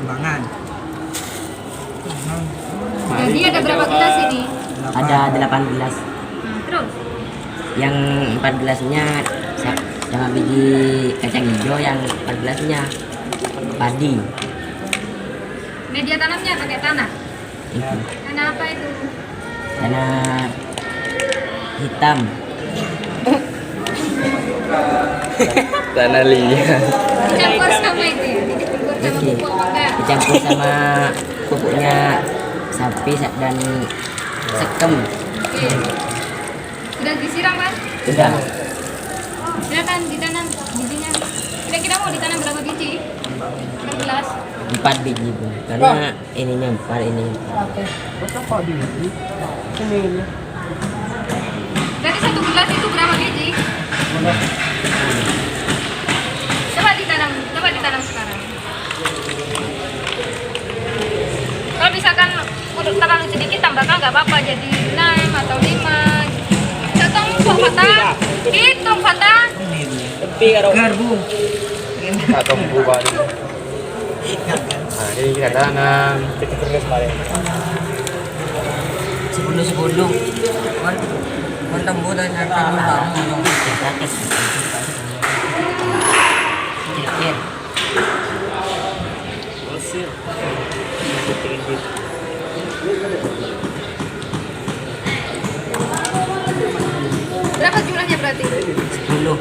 perkembangan. Jadi ada berapa gelas ini? Ada 18. Terus? Yang 4 gelasnya sama biji kacang hijau, yang 4 gelasnya padi. Media tanamnya pakai tanah. Itu. Tanah apa itu? Tanah hitam. Tanah liat. Dicampur sama itu ya? Dicampur sama Oke. pupuk apa enggak? Dicampur sama pupuknya sapi dan sekem. Oke. Sudah disiram kan? Sudah. Silakan ditanam bijinya. Kira-kira mau ditanam berapa biji? Per gelas? 4 biji Bu. Karena ininya 4, ini. Berarti satu gelas itu berapa biji? Coba ditanam sekarang. Kalau misalkan udah terlalu sedikit tambahkan nggak apa-apa, jadi 6 atau 5. Hitung Fata, hitung Fata. Tapi kalau Garbu. atau buka dulu. Nah, ini kita tanam. Kita terus kemarin. 10. Mantap Bu, dan akan membangun. Kecil. Berapa jumlahnya berarti? 10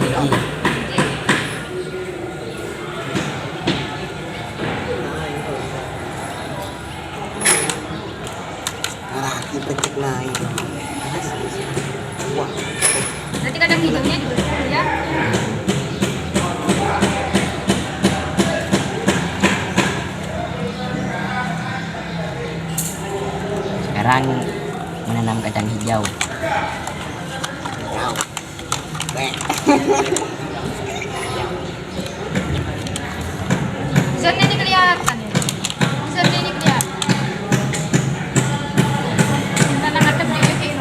biji. Dipencet naik. Nanti kadang hidungnya juga 10 ya. Sekarang menanam kacang hijau. Zernya ini kelihatan ya? Zernya ini kelihatan. Tanah ada berdiri kayak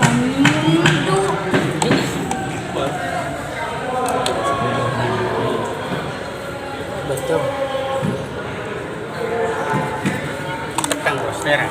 Betul. Tekan bos, merah.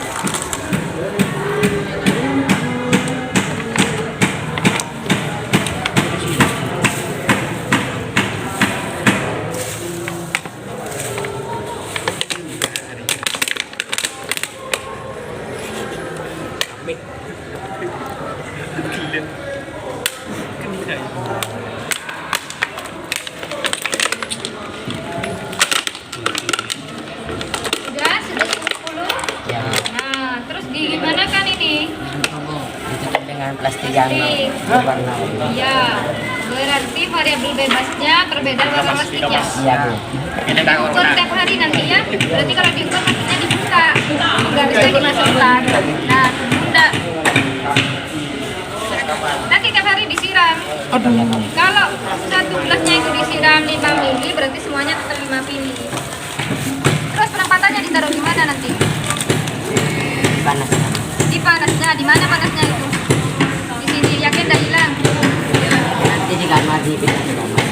sudah 10. Ya, Nah, terus gimana kan ini? ditutup dengan plastik yang berwarna. Iya, berarti variabel bebasnya perbedaan warna plastiknya. Iya Bu. Ini tak Diukur tiap hari nanti ya. Berarti kalau diukur maksudnya dibuka, nggak bisa dimasukkan. Nah, enggak. Nanti tiap hari disiram. Kalau satu gelasnya itu disiram 5 mili, berarti semuanya tetap 5 mili. Terus penempatannya ditaruh di mana nanti? Panas. Di panasnya, di mana panasnya itu? Di sini, yakin dah hilang. Nanti di kamar, di pindah di kamar.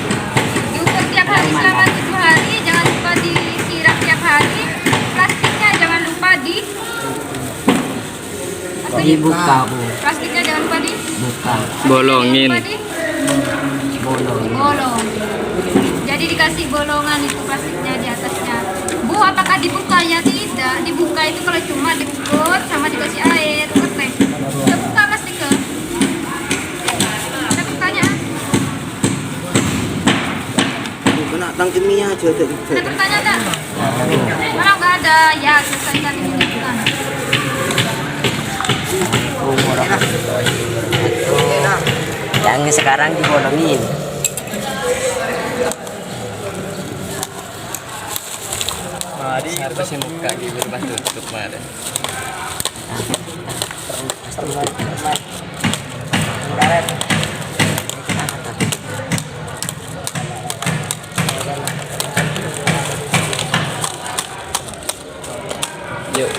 Diukur tiap hari selama 7 hari, jangan lupa disiram tiap hari. Plastiknya jangan lupa Dibuka Bu. Plastiknya jangan lupa Buka. bolongin. Bolong. Jadi dikasih bolongan itu plastiknya di atasnya. Bu, apakah dibuka? Ya tidak. Dibuka itu kalau cuma diukur sama dikasih air. Oke. Dibuka plastiknya. Ada bukanya. Kena tang kimia aja deh. Ada bertanya tak? Kalau nggak ada, ya selesaikan ini bukan. Yang sekarang dibolongin. Mari harusnya muka gitu pas tutup kemarin. Yuk.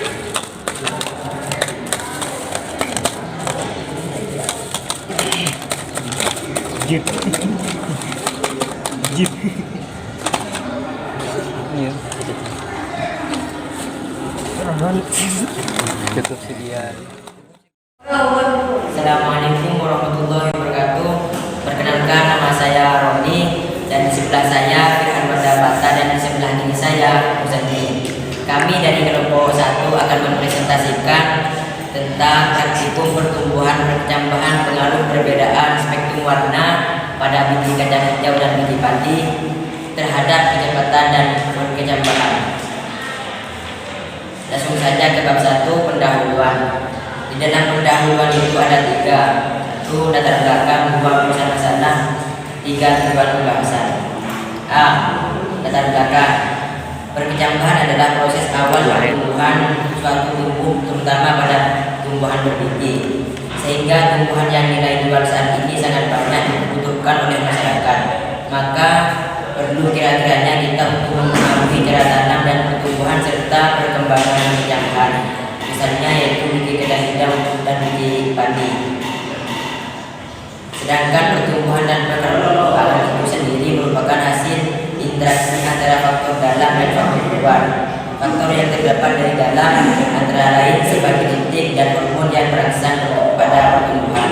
Jeep. Jeep. Iya. Cukup sekian. Assalamualaikum warahmatullahi wabarakatuh. Perkenalkan, nama saya Roni, dan di sebelah saya Firhan Bata, dan di sebelah kiri saya Muzani. Kami dari kelompok 1 akan mempresentasikan tentang praktikum pertumbuhan perkecambahan pengaruh perbedaan spektrum warna pada biji kacang hijau dan biji padi terhadap kecepatan dan perkecambahan. Langsung saja ke bab 1, pendahuluan. Di dalam pendahuluan itu ada 3. 1. Latar belakang, 2. Rumusan masalah, 3. Tujuan pembahasan. A. Latar belakang. Perkecambahan adalah proses awal pertumbuhan suatu tumbuh, terutama pada tumbuhan berbiji, sehingga tumbuhan yang nilai jual saat ini sangat banyak dibutuhkan oleh masyarakat. Maka perlu kira-kiranya kita untuk mempengaruhi cara tanam dan pertumbuhan serta perkembangan perkecambahan, misalnya yaitu biji kacang hijau dan biji padi. Sedangkan pertumbuhan dan perkembangan itu sendiri merupakan hasil interaksi antara faktor dalam dan faktor luar. Faktor yang terdapat dari dalam antara lain sifat genetik dan hormon yang berangsang pada pertumbuhan.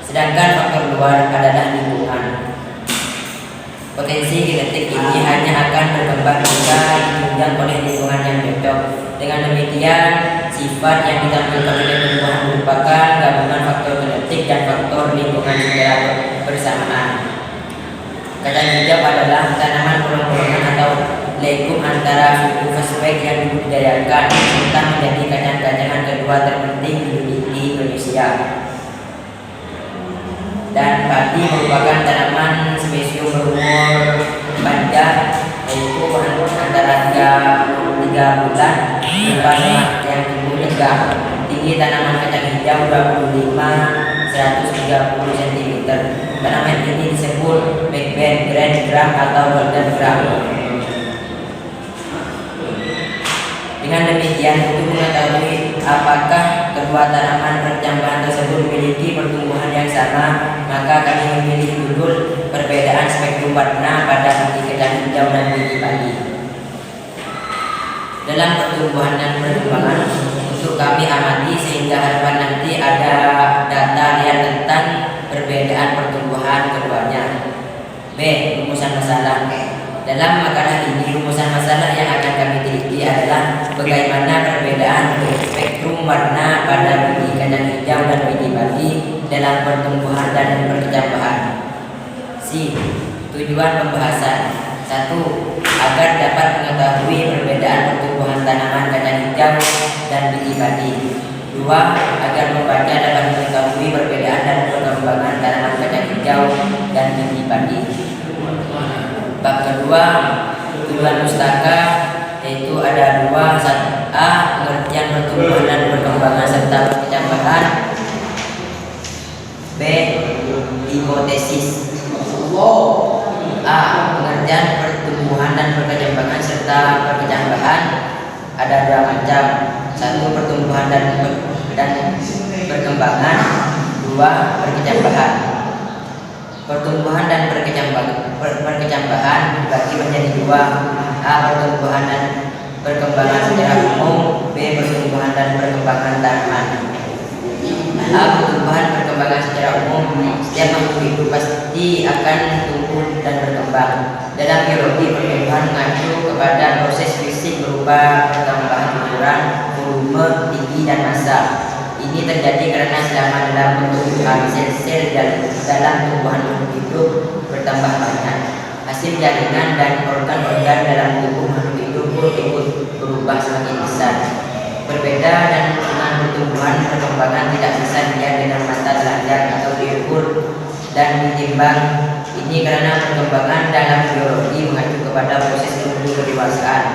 Sedangkan faktor luar adalah lingkungan. Potensi genetik ini hanya akan berkembang jika ditunjang oleh lingkungan yang cocok. Dengan demikian, sifat yang ditampilkan oleh tumbuhan merupakan gabungan faktor genetik dan faktor lingkungan secara bersamaan. Kacang hijau adalah tanaman bolong-bolongan atau legum antara suku Fusbek yang dibudidayakan serta menjadi kacang-kacangan kedua terpenting di Indonesia. Dan padi merupakan tanaman spesies berumur panjang, yaitu antara 3 bulan, berwarna yang tumbuh tegak. Tinggi tanaman kacang hijau 25-130 cm. Tanaman ini disebut backbend, grand gram atau golden gram. Dengan demikian, untuk mengetahui apakah kedua tanaman perkecambahan tersebut memiliki pertumbuhan yang sama, maka kami memilih judul perbedaan spektrum warna pada biji kacang hijau dan biji padi. Dalam pertumbuhan dan perkembangan, untuk kami amati sehingga harapan nanti ada data lihat tentang perbedaan pertumbuhan keduanya. B. Rumusan masalah. Dalam makalah ini, rumusan masalah yang akan kami teliti adalah bagaimana perbedaan spektrum warna pada biji kacang hijau dan biji padi dalam pertumbuhan dan perkecambahan. C. Tujuan pembahasan. 1. Agar dapat mengetahui perbedaan pertumbuhan tanaman kacang hijau dan biji padi. 2. Agar membaca dapat mengetahui perbedaan dan perkembangan tanaman kacang hijau dan biji padi. Bab kedua, tujuan pustaka, yaitu ada 2. 1a. Pengertian pertumbuhan dan perkembangan serta perkecambahan. B. Hipotesis. A. Pengertian pertumbuhan dan perkecambahan serta perkecambahan ada 2 macam. 1. Pertumbuhan dan perkembangan. 2. Perkecambahan. Pertumbuhan dan perkecambahan dibagi menjadi 2. A. Pertumbuhan dan perkembangan secara umum. B. Pertumbuhan dan perkembangan tanaman. A. Pertumbuhan perkembangan secara umum. Setiap makhluk hidup pasti akan tumbuh dan berkembang. Dalam biologi, pertumbuhan mengacu kepada proses fisik berupa pertambahan ukuran, volume, tinggi, dan massa. Ini terjadi karena selama dalam pertumbuhan sel-sel dalam tumbuhan makhluk hidup bertambah banyak. Hasil jaringan dan organ-organ dalam tubuh makhluk hidup pun ikut berubah semakin besar. Berbeda dan dengan pertumbuhan perkembangan tidak bisa dilihat dengan mata telanjang atau diukur dan ditimbang. Ini karena perkembangan dalam biologi mengacu kepada proses menuju kedewasaan.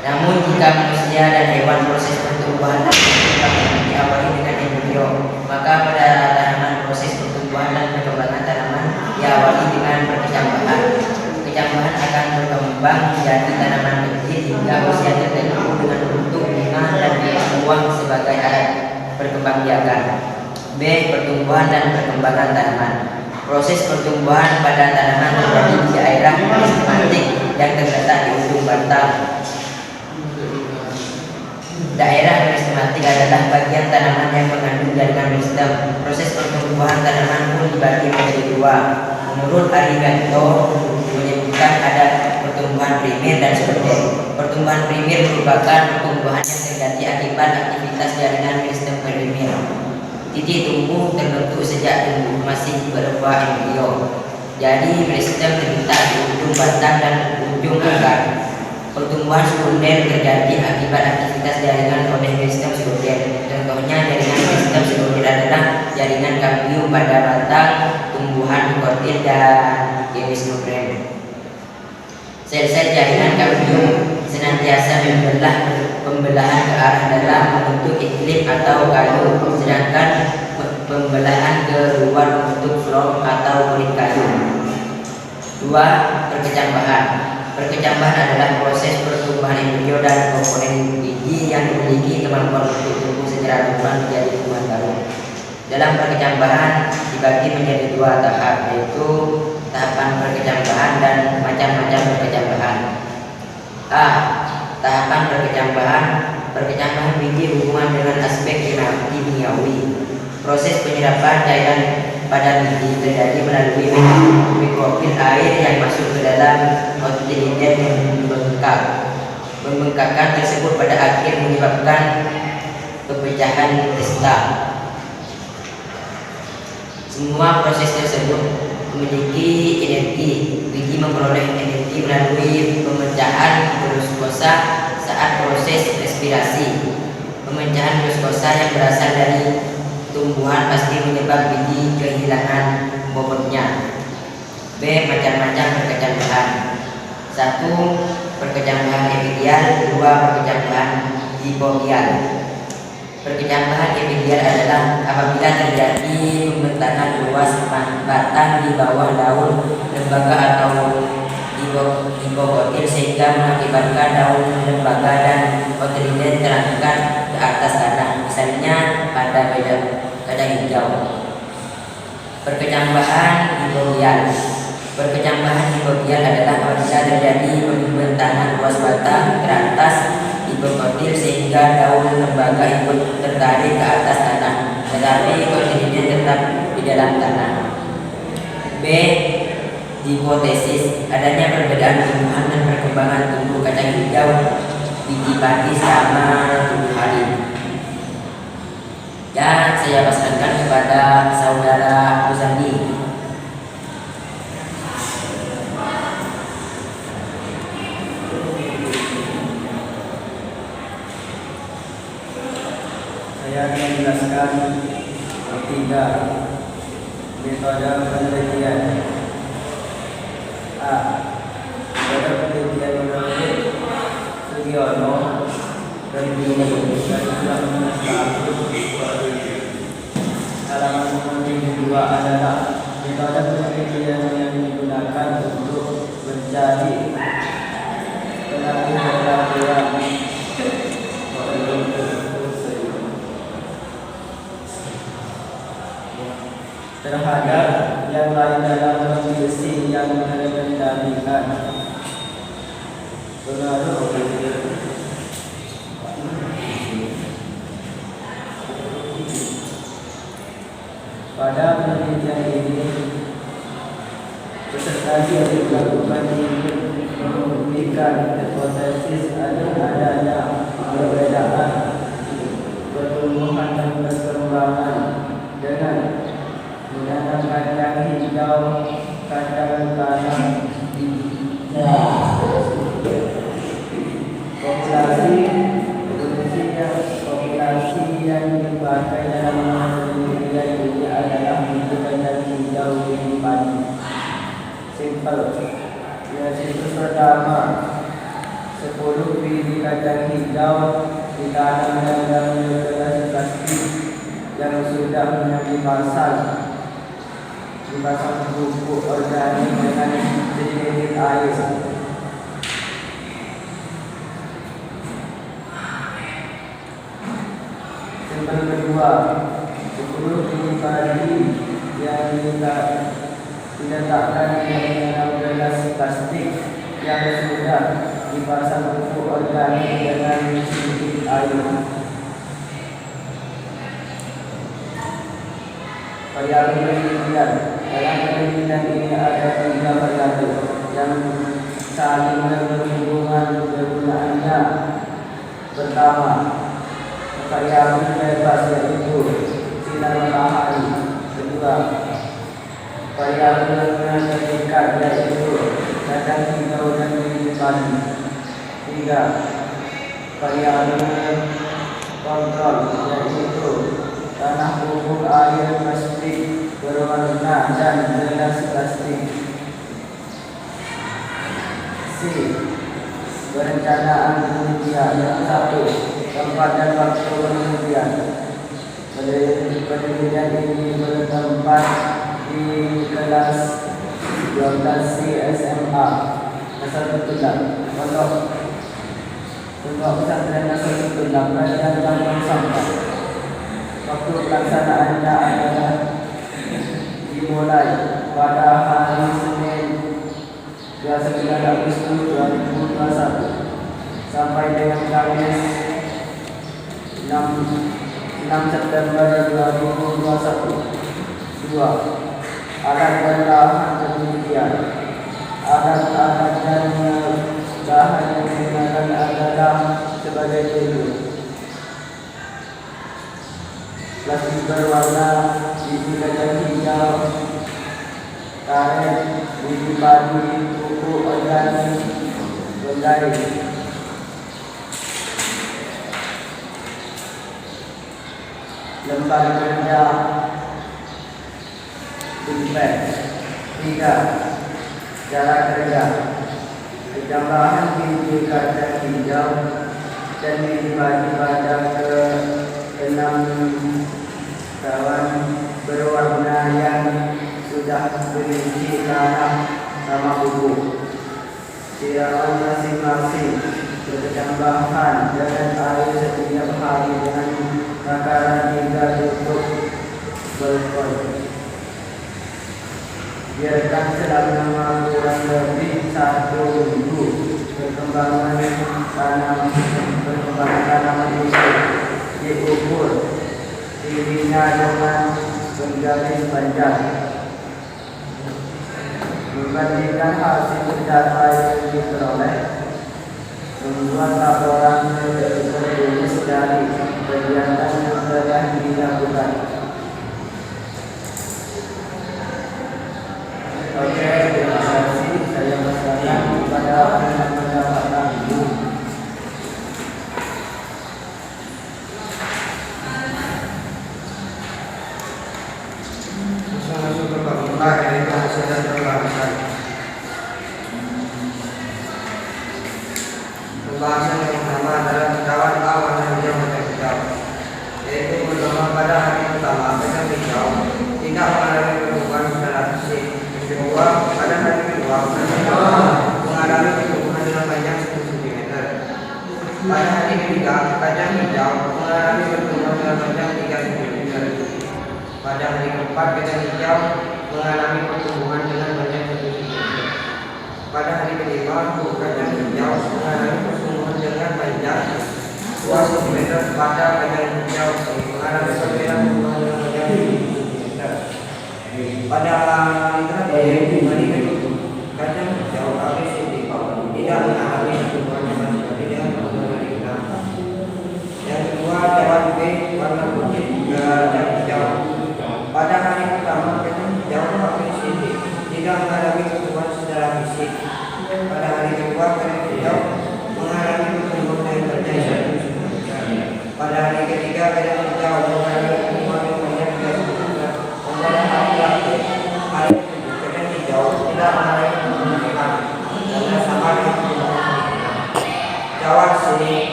Namun jika manusia dan hewan proses pertumbuhan dan perkembangan diawali dengan embrio, maka pada tanaman proses pertumbuhan dan perkembangan tanaman diawali dengan perkecambahan. Perkecambahan akan berkembang menjadi tanaman kecil hingga usia tertentu dengan bentuk bunga dan buah sebagai alat perkembangbiakan. B. Pertumbuhan dan perkembangan tanaman. Proses pertumbuhan pada tanaman terjadi di daerah sistematik yang terletak di ujung batang. Daerah meristematik adalah bagian tanaman yang mengandung jaringan meristem. Proses pertumbuhan tanaman pun dibagi menjadi dua. Menurut Ariganto menyebutkan ada pertumbuhan primer dan sekunder. Pertumbuhan primer merupakan pertumbuhan yang terjadi akibat aktivitas jaringan meristem primer. Titik tumbuh terbentuk sejak tumbuh masih berupa embrio. Jadi meristem terletak di ujung batang dan ujung akar. Pertumbuhan sekunder terjadi akibat aktivitas jaringan oleh meristem sekunder. Contohnya jaringan meristem sekunder adalah jaringan kambium pada batang, tumbuhan dikotil dan Episnophrem. Sel-sel jaringan kambium senantiasa pembelahan ke arah dalam membentuk iklim atau kayu, sedangkan pembelahan ke luar membentuk floem atau kulit kayu. 2. Perkecambahan. Perkecambahan adalah proses pertumbuhan embrio dan komponen biji yang memiliki kemampuan untuk tumbuh secara berkembang menjadi tumbuhan baru. Dalam perkecambahan dibagi menjadi dua tahap, yaitu tahapan perkecambahan dan macam-macam perkecambahan. A. Tahapan perkecambahan. Perkecambahan biji hubungan dengan aspek kimiawi. Proses penyerapan cairan pada biji terjadi melalui mikrofil air yang masuk ke dalam kotiliden yang membengkak. Pembengkakan tersebut pada akhir menyebabkan pepecahan testa. Semua proses tersebut memiliki energi. Biji memperoleh energi melalui pemecahan glukosa saat proses respirasi. Pemecahan glukosa yang berasal dari tumbuhan pasti menyebabkan biji kehilangan bobotnya. B. Macam-macam perkecambahan. 1. Perkecambahan epithelial. 2. Perkecambahan zigogial. Perkecambahan epithelial adalah apabila terjadi pembentangan luas batang di bawah daun, lembaga atau zigogotil sehingga mengakibatkan daun lembaga dan kotiliden terangkat ke atas tanah, misalnya pada kadang hijau. Perkecambahan zigogial. Perkecambahan zigogial adalah apabila terjadi pembentangan luas batang ke atas zigogotil sehingga daun lembaga ikut tertarik ke atas tanah, tetapi kotiliden tetap di dalam tanah. B. Hipotesis. Adanya perbedaan tumbuhan dan perkembangan tumbuh kacang hijau biji padi selama 7 hari. Dan saya pasrahkan kepada saudara Uzani. Saya akan menjelaskan 3 metode penelitian. A. Metode penelitian menurut Sugiono dan halaman 2 adalah metode penelitian yang digunakan untuk mencari penelitian terhadap yang lain dalam kondisi yang mengendalikan pengaruh. Pada penelitian ini peserta dilakukan membuktikan hipotesis adanya perbedaan pertumbuhan dan perkembangan dengan menggunakan kacang hijau, kacang tanah, populasi yang dipakai dalam penelitian ini adalah biji kacang hijau biji padi. Simple. Situs pertama, 10 biji kacang hijau ditanam dalam gelas plastik yang sudah dipasang pupuk organik dengan sedikit air. Yang kedua, 10 biji padi yang diletakkan di dalam gelas plastik yang sudah dipasang pupuk organik dengan sedikit air. Variabel penelitian. Dalam penelitian ini ada 3 variabel yang saling berhubungan kegunaannya. Pertama, variabel bebas yaitu sinar matahari. Kedua, variabel mendekat yaitu kacang hijau dan biji padi. 3, variabel kontrol yaitu tanah, pupuk, air, plastik berwarna dan gelas plastik. C, perencanaan penelitian. Yang 1, tempat dan waktu penelitian. Penelitian ini bertempat di kelas 12C SMA Nasrul Tulab. Untuk pesantren Nasrul Tulab Kerajaan Lampung Sampai. Waktu pelaksanaannya adalah dimulai pada hari Senin 29 Agustus 2021 sampai dengan Kamis 6 September 2021. 2. Alat dan bahan penelitian. Alat-alat dan bahan yang digunakan adalah sebagai berikut: plastik berwarna, biji kacang hijau, karet, biji padi, pupuk organik, bendai. Lembar kerja Impek. 3. Cara kerja. Penambahan biji kacang hijau dan biji padi pada ke-6 kawan berwarna yang sudah berisi tanah sama pupuk. Siraman masing-masing bertambahan dengan air setiap hari dengan takaran 3 tutup balkon. Biarkan selama kurang lebih 1 minggu perkembangan tanaman itu diukur tingginya dengan penggaris panjang. Membandingkan hasil data yang diperoleh, membuat laporan tertulis dari kegiatan yang telah dilakukan. Oke, terima kasih. Saya persilakan kepada pendapat Ibu. Masuk ke bab yaitu hasil dan pembahasan. Pembahasan yang pertama adalah kawan awan hijau dan hijau, yaitu pertama pada hari pertama kacang hijau tidak mengalami pertumbuhan secara fisik. Yang kedua, pada hari kedua mengalami pertumbuhan dengan panjang 10 cm. Pada hari ketiga, kacang hijau mengalami pertumbuhan dengan panjang 3 cm. Pada hari keempat, kacang hijau mengalami pertumbuhan dengan panjang 1 cm. Pada hari kelima, kacang hijau mengalami pertumbuhan dengan panjang 2 cm. Pada kacang hijau mengalami pertumbuhan dengan panjang 1 cm. Pada hari terakhir, kacang hijau ABCD tidak mengalami pertumbuhan sama sekali dengan pertumbuhan hari ke-6. Yang kedua, cawan B warna putih kacang hijau. Pada hari pertama, kacang hijau ABCD tidak mengalami pertumbuhan secara fisik. Pada hari kedua, kacang hijau mengalami pertumbuhan dengan panjang 1 cm. Pada hari ketiga, kacang hijau mengalami pertumbuhan dengan panjang 3 cm. Pada hari terakhir, kacang hijau tidak mengalami pertumbuhan karena sama dengan pertumbuhan hari ke-6. Cawan C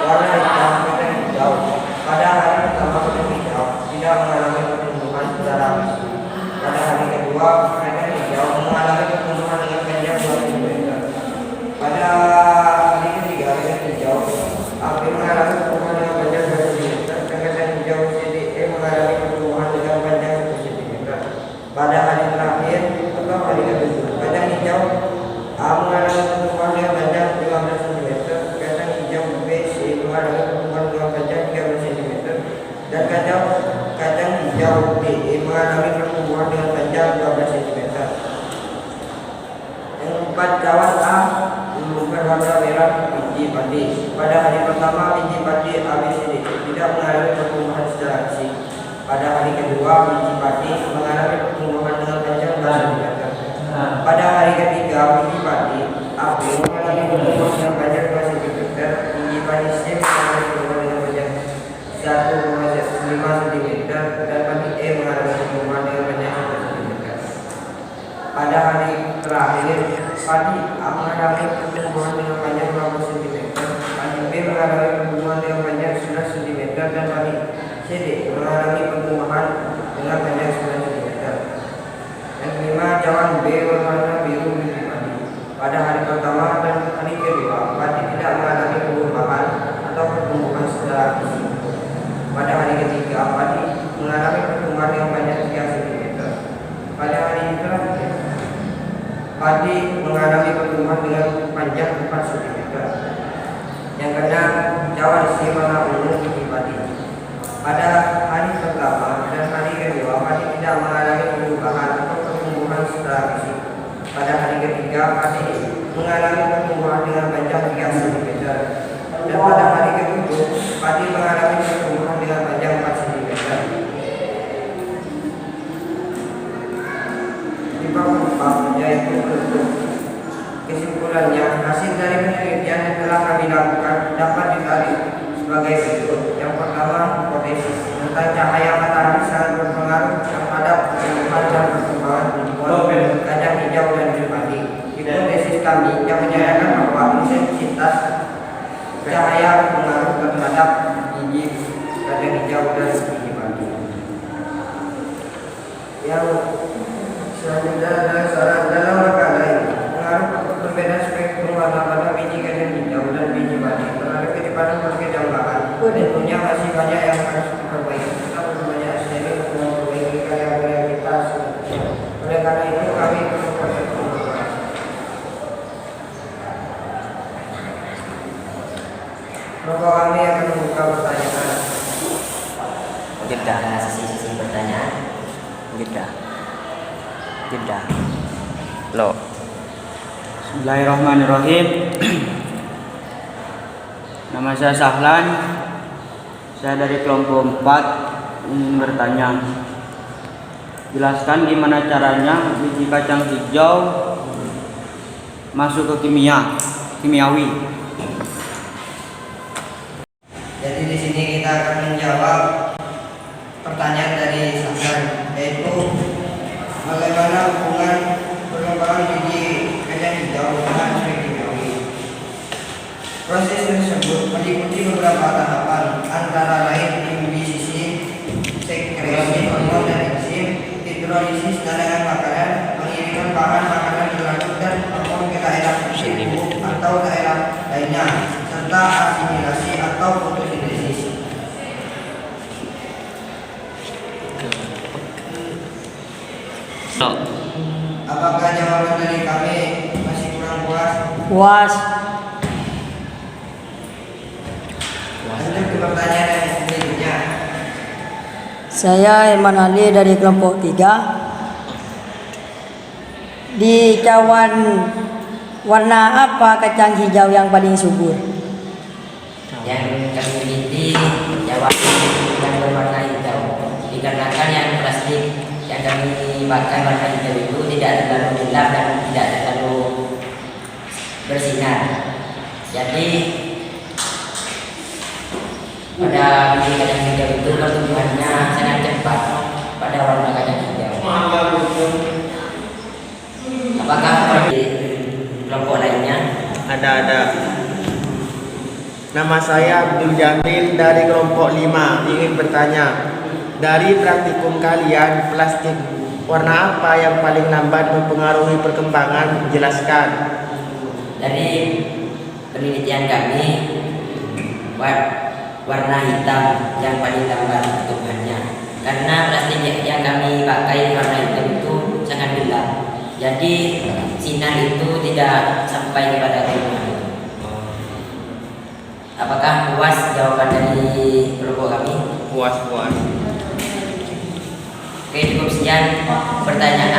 warna hitam kacang hijau. Pada hari pertama, kacang hijau tidak mengalami pertumbuhan secara fisik. Pada hari kedua, kacang hijau mengalami pertumbuhan dengan panjang 2 cm. Pada hari ketiga, kacang hijau hampir mengalami pertumbuhan dengan panjang 2 cm. Dan kacang hijau CDE mengalami pertumbuhan dengan panjang 1 cm. Pada hari terakhir atau hari ketujuh, kacang hijau mengalami pertumbuhan dengan panjang 15 cm. Kacang hijau BC mengalami pertumbuhan dengan dan kacang hijau DE mengalami pertumbuhan dengan panjang 12 cm. Yang keempat, cawan A menumbuhkan warna merah biji padi. Pada hari pertama biji padi ABCD tidak mengalami pertumbuhan secara fisik. Pada hari kedua biji padi mengalami pertumbuhan dengan panjang 12 cm. Pada hari ketiga biji padi AB mengalami pertumbuhan dengan panjang 2 cm. Biji padi C mengalami pertumbuhan dengan panjang 1,5 cm dan padi E mengalami pertumbuhan dengan panjang 1 cm. Pada hari terakhir padi A mengalami pertumbuhan dengan panjang 20 cm. Padi B mengalami pertumbuhan dengan panjang 11 cm dan padi CD mengalami pertumbuhan dengan panjang 9 cm. Yang kelima, cawan B berwarna biru biji padi. Pada hari pertama dan hari kedua padi tidak mengalami perubahan atau pertumbuhan secara fisik. Pada hari ketiga padi mengalami pertumbuhan yang panjang 3 cm. Pada hari terakhir padi mengalami pertumbuhan dengan panjang 4 cm. Yang keenam, cawan C warna ungu biji padi. Pada hari pertama dan hari kedua padi tidak mengalami perubahan atau pertumbuhan secara fisik. Pada hari ketiga padi mengalami pertumbuhan dengan panjang 3 cm. Dan pada hari ketujuh padi mengalami pertumbuhan dengan panjang 4 cm. Di bab 4 yaitu bentuk. Kesimpulannya, hasil dari penelitian yang telah kami lakukan dapat ditarik sebagai berikut. Yang pertama, hipotesis tentang cahaya matahari sangat berpengaruh terhadap pertumbuhan dan perkembangan tumbuhan kacang hijau dan biji padi. Hipotesis kami yang menyatakan bahwa intensitas cahaya berpengaruh terhadap biji kacang hijau dan biji padi. Yang selanjutnya adalah saran dalam makalah ini. Pengaruh perbedaan spektrum warna pada biji kacang hijau dan biji padi terhadap kecepatan perkembangan. Tentunya masih banyak yang harus diperbaiki. Kita perlu banyak sekali untuk memperbaiki karya-karya kita. Oleh karena itu kami perlu berkomunikasi. Maka kami akan membuka pertanyaan. Jeda sesi pertanyaan. Jeda. Lo. Bismillahirrahmanirrahim. Nama saya Sahlan. Saya dari kelompok 4 ingin bertanya. Jelaskan gimana caranya biji kacang hijau masuk ke kimiawi. Jadi di sini kita akan menjawab pertanyaan dari Sahlan, yaitu bagaimana hubungan perkembangan biji kacang hijau dengan aspek kimiawi. Proses tersebut meliputi beberapa tahapan, antara lain biosisi, sekresi hormon dan enzim, hidrolisis cadangan makanan, pengiriman bahan makanan berlanjut dan hormon ke daerah tubuh atau daerah lainnya, serta asimilasi atau fotosintesis. Apakah jawaban dari kami masih kurang puas? Puas. Lanjut ke pertanyaan yang selanjutnya. Saya Herman Ali dari kelompok 3. Di cawan warna apa kacang hijau yang paling subur? Yang kami teliti jawab yang berwarna hijau. Dikarenakan yang plastik yang kami pakai warna hijau itu tidak terlalu gelap dan tidak terlalu bersinar. Jadi pada biji kacang hijau itu pertumbuhannya sangat cepat pada warna kacang hijau. Apakah di kelompok lainnya? Ada. Nama saya Abdul Jamil dari kelompok 5 ingin bertanya. Dari praktikum kalian, plastik warna apa yang paling lambat mempengaruhi perkembangan? Jelaskan. Dari penelitian kami, warna hitam yang paling lambat pertumbuhannya. Karena plastik yang kami pakai warna hitam itu sangat gelap. Jadi sinar itu tidak sampai kepada tumbuhan. Apakah puas jawaban dari kelompok kami? puas-puas. Oke, cukup sekian pertanyaan